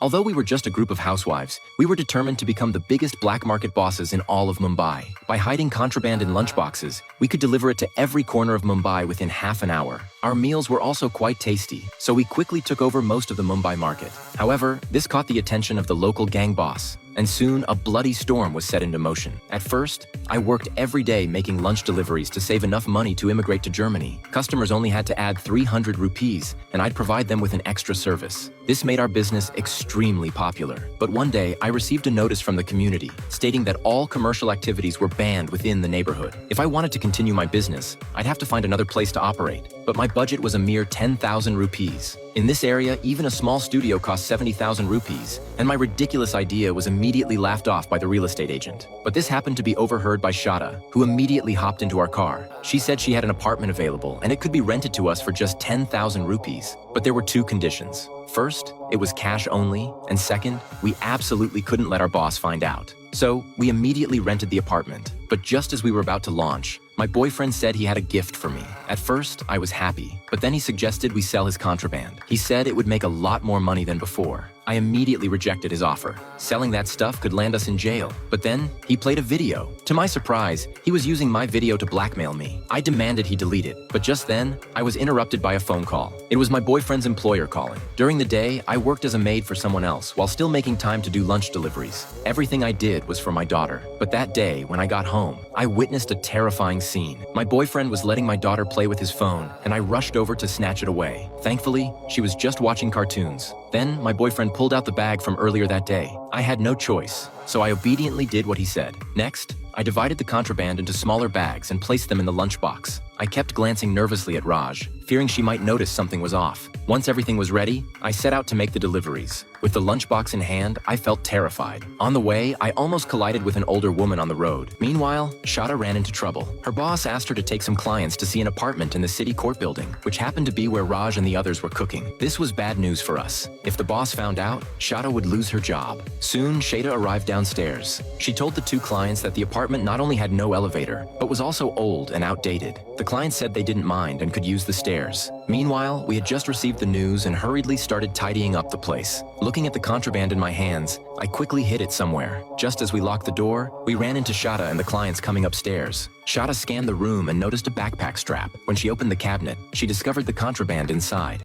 Although we were just a group of housewives, we were determined to become the biggest black market bosses in all of Mumbai. By hiding contraband in lunchboxes, we could deliver it to every corner of Mumbai within half an hour. Our meals were also quite tasty, so we quickly took over most of the Mumbai market. However, this caught the attention of the local gang boss, and soon a bloody storm was set into motion. At first, I worked every day making lunch deliveries to save enough money to immigrate to Germany. Customers only had to add 300 rupees, and I'd provide them with an extra service. This made our business extremely popular. But one day, I received a notice from the community stating that all commercial activities were banned within the neighborhood. If I wanted to continue my business, I'd have to find another place to operate. But my budget was a mere 10,000 rupees. In this area, even a small studio cost 70,000 rupees, and my ridiculous idea was immediately laughed off by the real estate agent. But this happened to be overheard by Shada, who immediately hopped into our car. She said she had an apartment available, and it could be rented to us for just 10,000 rupees. But there were two conditions. First, it was cash only, and second, we absolutely couldn't let our boss find out. So, we immediately rented the apartment. But just as we were about to launch, my boyfriend said he had a gift for me. At first, I was happy, but then he suggested we sell his contraband. He said it would make a lot more money than before. I immediately rejected his offer. Selling that stuff could land us in jail. But then, he played a video. To my surprise, he was using my video to blackmail me. I demanded he delete it, but just then, I was interrupted by a phone call. It was my boyfriend's employer calling. During the day, I worked as a maid for someone else while still making time to do lunch deliveries. Everything I did was for my daughter. But that day, when I got home, I witnessed a terrifying scene. My boyfriend was letting my daughter play with his phone, and I rushed over to snatch it away. Thankfully, she was just watching cartoons. Then, my boyfriend pulled out the bag from earlier that day. I had no choice, so I obediently did what he said. Next, I divided the contraband into smaller bags and placed them in the lunchbox. I kept glancing nervously at Raj, fearing she might notice something was off. Once everything was ready, I set out to make the deliveries. With the lunchbox in hand, I felt terrified. On the way, I almost collided with an older woman on the road. Meanwhile, Shada ran into trouble. Her boss asked her to take some clients to see an apartment in the city court building, which happened to be where Raj and the others were cooking. This was bad news for us. If the boss found out, Shada would lose her job. Soon, Shada arrived downstairs. She told the two clients that the apartment not only had no elevator, but was also old and outdated. The clients said they didn't mind and could use the stairs. Meanwhile, we had just received the news and hurriedly started tidying up the place. Looking at the contraband in my hands, I quickly hid it somewhere. Just as we locked the door, we ran into Shada and the clients coming upstairs. Shada scanned the room and noticed a backpack strap. When she opened the cabinet, she discovered the contraband inside.